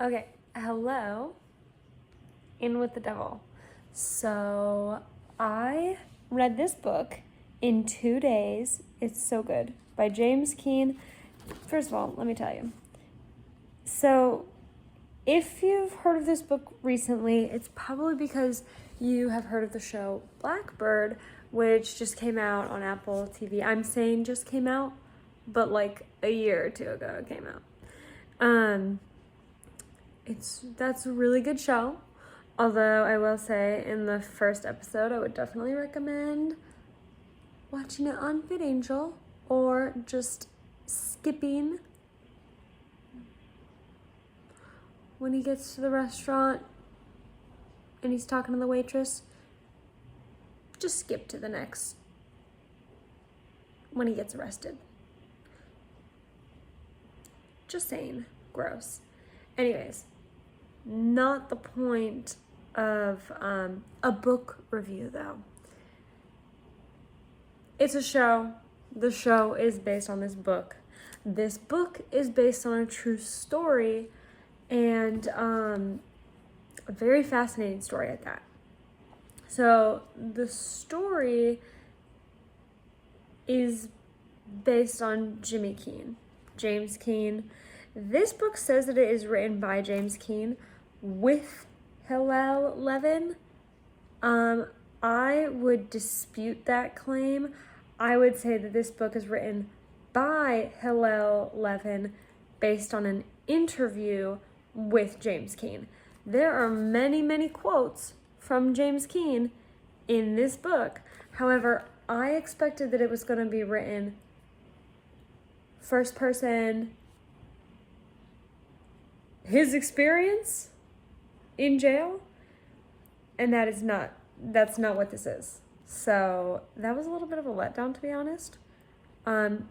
Okay, hello, In with the Devil. So, I read this book in 2 days. It's so good. By James Keene. First of all, let me tell you. So, if you've heard of this book recently, it's probably because you have heard of the show Blackbird, which just came out on Apple TV. I'm saying just came out, but like a year or two ago it came out. That's a really good show. Although I will say in the first episode, I would definitely recommend watching it on VidAngel or just skipping when he gets to the restaurant and he's talking to the waitress. Just skip to the next when he gets arrested. Just saying, gross. Anyways, not the point of a book review though. It's a show. The show is based on this book. This book is based on a true story and a very fascinating story at that. So the story is based on James Keene. This book says that it is written by James Keene with Hillel Levin. I would dispute that claim. I would say that this book is written by Hillel Levin based on an interview with James Keene. There are many, many quotes from James Keene in this book. However, I expected that it was going to be written first person, his experience in jail, and that's not what this is. So that was a little bit of a letdown, to be honest. And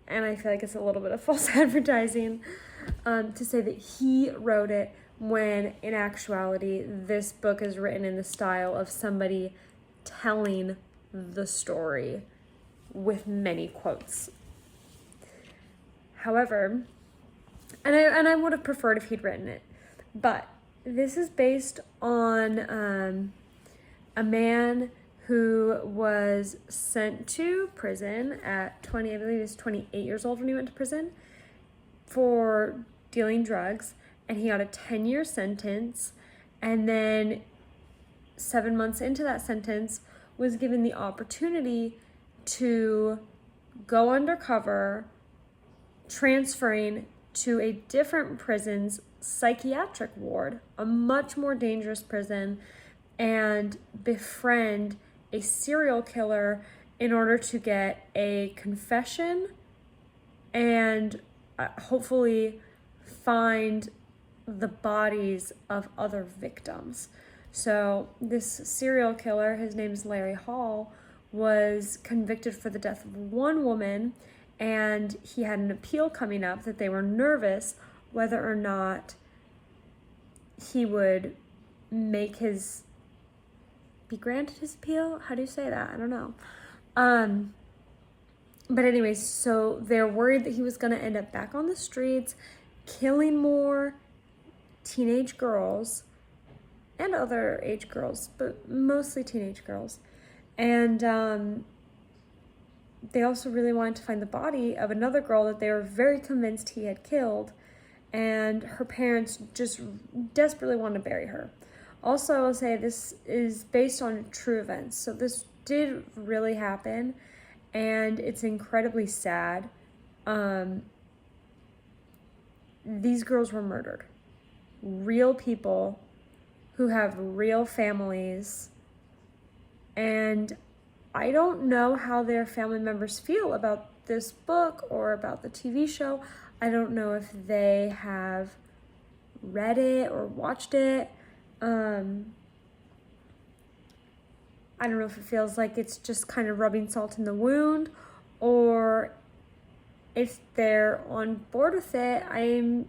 I feel like it's a little bit of false advertising to say that he wrote it when in actuality this book is written in the style of somebody telling the story with many quotes. However, and I would have preferred if he'd written it, but this is based on a man who was sent to prison at 20, I believe he was 28 years old when he went to prison for dealing drugs, and he got a 10-year sentence, and then 7 months into that sentence was given the opportunity to go undercover, transferring to a different prison's psychiatric ward, a much more dangerous prison, and befriend a serial killer in order to get a confession and hopefully find the bodies of other victims. So this serial killer, his name is Larry Hall, was convicted for the death of one woman, and he had an appeal coming up that they were nervous whether or not he would be granted his appeal? How do you say that? I don't know. But anyways, so they're worried that he was going to end up back on the streets, killing more teenage girls and other age girls, but mostly teenage girls. And they also really wanted to find the body of another girl that they were very convinced he had killed, and her parents just desperately wanted to bury her. Also, I will say this is based on true events. So this did really happen, and it's incredibly sad. These girls were murdered. Real people who have real families, and I don't know how their family members feel about this book or about the TV show. I don't know if they have read it or watched it. I don't know if it feels like it's just kind of rubbing salt in the wound, or if they're on board with it. I'm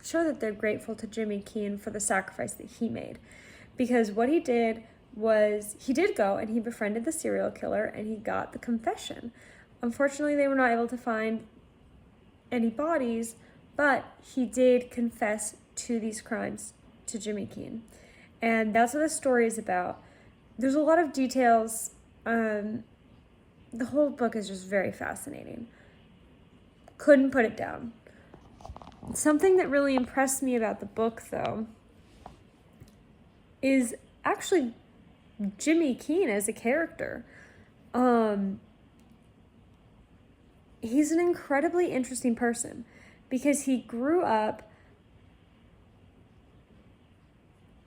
sure that they're grateful to Jimmy Keene for the sacrifice that he made, because what he did was he did go and he befriended the serial killer and he got the confession. Unfortunately, they were not able to find any bodies, but he did confess to these crimes to Jimmy Keene. And that's what the story is about. There's a lot of details. The whole book is just very fascinating. Couldn't put it down. Something that really impressed me about the book, though, is actually Jimmy Keene as a character. He's an incredibly interesting person because he grew up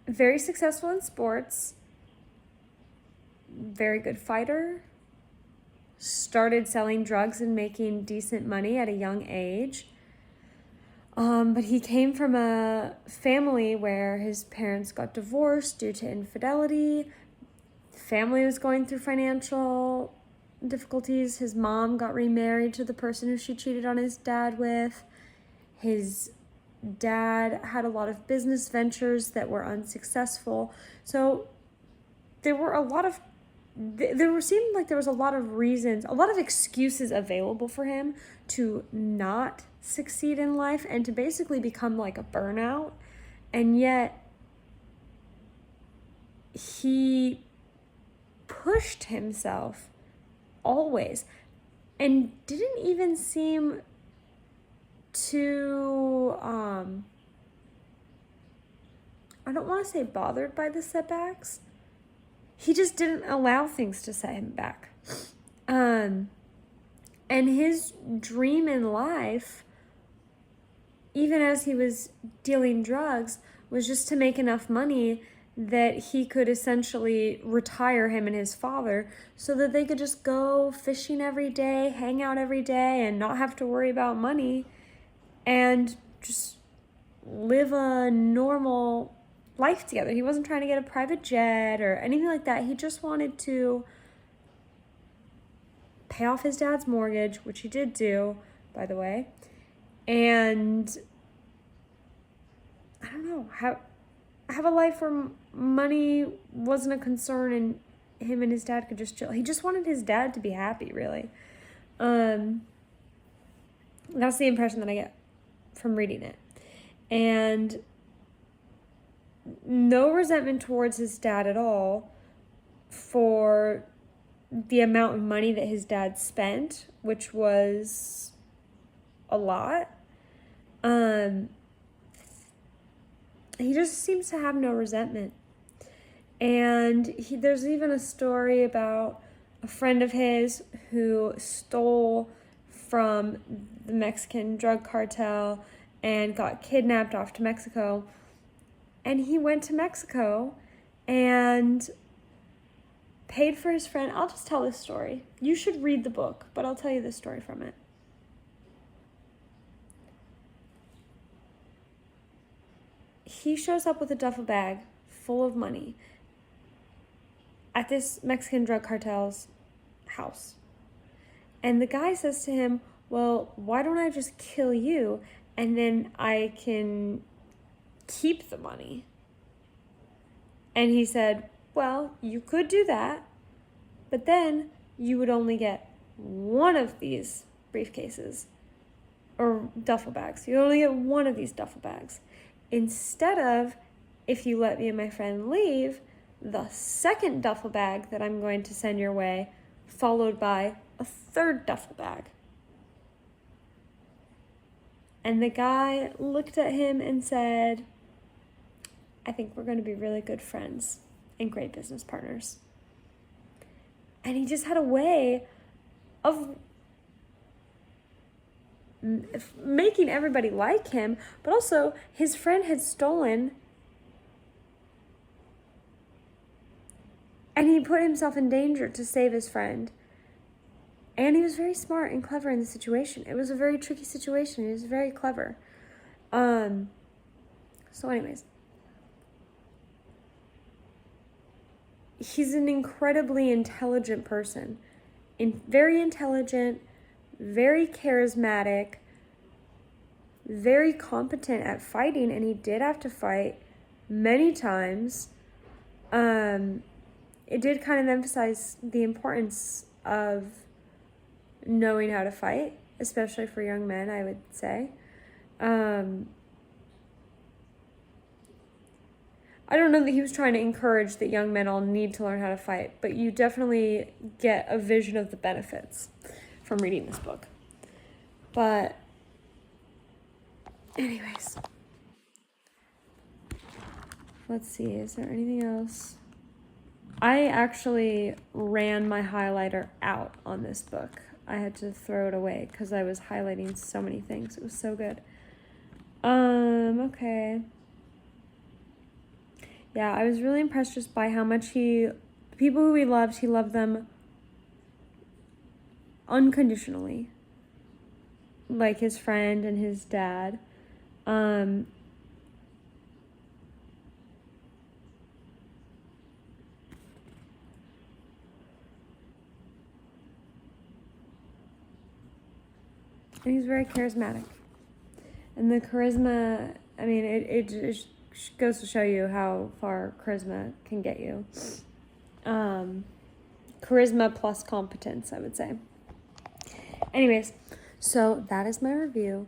very successful in sports, very good fighter, started selling drugs and making decent money at a young age. But he came from a family where his parents got divorced due to infidelity. Family was going through financial difficulties. His mom got remarried to the person who she cheated on his dad with. His dad had a lot of business ventures that were unsuccessful. So there seemed like there was a lot of reasons, a lot of excuses available for him to not succeed in life and to basically become like a burnout. And yet he pushed himself always and didn't even seem to I don't want to say bothered by the setbacks. He just didn't allow things to set him back. And his dream in life, even as he was dealing drugs, was just to make enough money that he could essentially retire him and his father so that they could just go fishing every day, hang out every day, and not have to worry about money and just live a normal life together. He wasn't trying to get a private jet or anything like that. He just wanted to pay off his dad's mortgage, which he did do, by the way, and I don't know, have a life where money wasn't a concern and him and his dad could just chill. He just wanted his dad to be happy, really. That's the impression that I get from reading it. And no resentment towards his dad at all for the amount of money that his dad spent, which was a lot. He just seems to have no resentment. And there's even a story about a friend of his who stole from the Mexican drug cartel and got kidnapped off to Mexico. And he went to Mexico and paid for his friend. I'll just tell this story. You should read the book, but I'll tell you this story from it. He shows up with a duffel bag full of money at this Mexican drug cartel's house. And the guy says to him, well, why don't I just kill you and then I can keep the money? And he said, well, you could do that, but then you would only get one of these briefcases or duffel bags. You only get one of these duffel bags. Instead of, if you let me and my friend leave, the second duffel bag that I'm going to send your way, followed by a third duffel bag. And the guy looked at him and said, I think we're going to be really good friends and great business partners. And he just had a way of making everybody like him, but also his friend had stolen and he put himself in danger to save his friend. And he was very smart and clever in the situation. It was a very tricky situation. He was very clever. So anyways, he's an incredibly intelligent person. Very intelligent, very charismatic, very competent at fighting, and he did have to fight many times. It did kind of emphasize the importance of knowing how to fight, especially for young men, I would say. I don't know that he was trying to encourage that young men all need to learn how to fight, but you definitely get a vision of the benefits from reading this book. But anyways, let's see, is there anything else? I actually ran my highlighter out on this book. I had to throw it away because I was highlighting so many things. It was so good. Okay. Yeah, I was really impressed just by how much the people who he loved them unconditionally. Like his friend and his dad. And he's very charismatic. And the charisma, I mean, it just goes to show you how far charisma can get you. Charisma plus competence, I would say. Anyways, so that is my review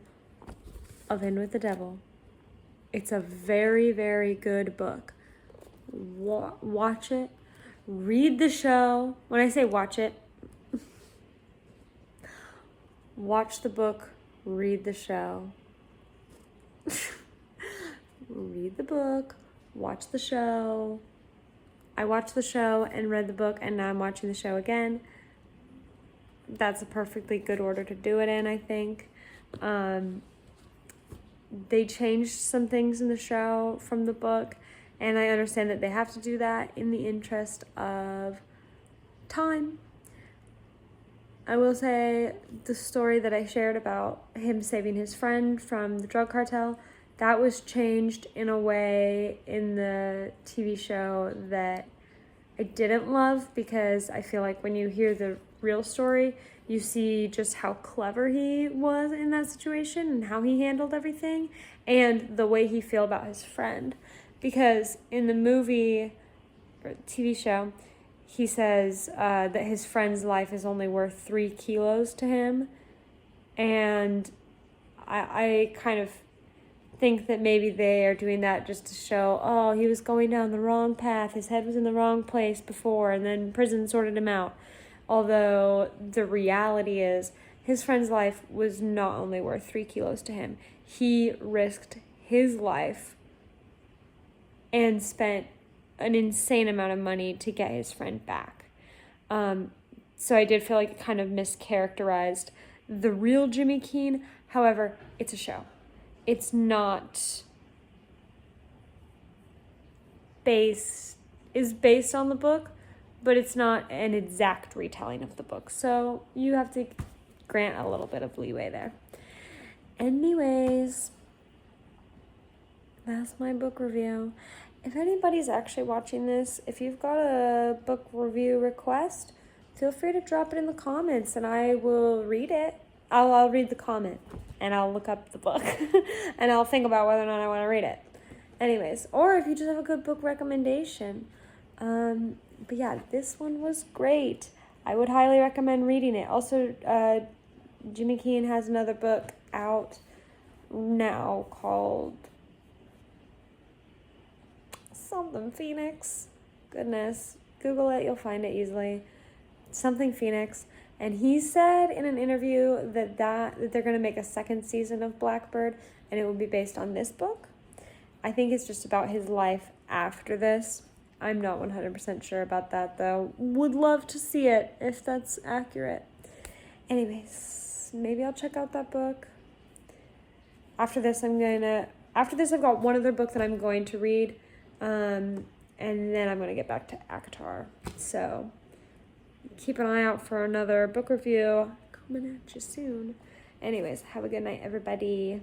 of In with the Devil. It's a very, very good book. Watch it. Read the show. When I say watch it, watch the book, read the show. Read the book, watch the show. I watched the show and read the book, and now I'm watching the show again. That's a perfectly good order to do it in, I think. They changed some things in the show from the book, and I understand that they have to do that in the interest of time. I will say the story that I shared about him saving his friend from the drug cartel, that was changed in a way in the TV show that I didn't love, because I feel like when you hear the real story, you see just how clever he was in that situation and how he handled everything and the way he felt about his friend. Because in the movie or TV show, he says that his friend's life is only worth 3 kilos to him. And I kind of think that maybe they are doing that just to show, oh, he was going down the wrong path. His head was in the wrong place before, and then prison sorted him out. Although the reality is his friend's life was not only worth 3 kilos to him. He risked his life and spent an insane amount of money to get his friend back. So I did feel like it kind of mischaracterized the real Jimmy Keene. However, it's a show. It's not based on the book, but it's not an exact retelling of the book. So you have to grant a little bit of leeway there. Anyways, that's my book review. If anybody's actually watching this, if you've got a book review request, feel free to drop it in the comments and I will read it. I'll read the comment and I'll look up the book and I'll think about whether or not I want to read it. Anyways, or if you just have a good book recommendation. But yeah, this one was great. I would highly recommend reading it. Also, Jimmy Keene has another book out now called something Phoenix. Goodness, Google it, you'll find it easily. Something Phoenix. And he said in an interview that they're going to make a second season of Blackbird, and it will be based on this book. I think it's just about his life after this. I'm not 100% sure about that, though. Would love to see it if that's accurate. Anyways, maybe I'll check out that book. After this, I've got one other book that I'm going to read, and then I'm going to get back to ACOTAR. So keep an eye out for another book review coming at you soon. Anyways, have a good night, everybody.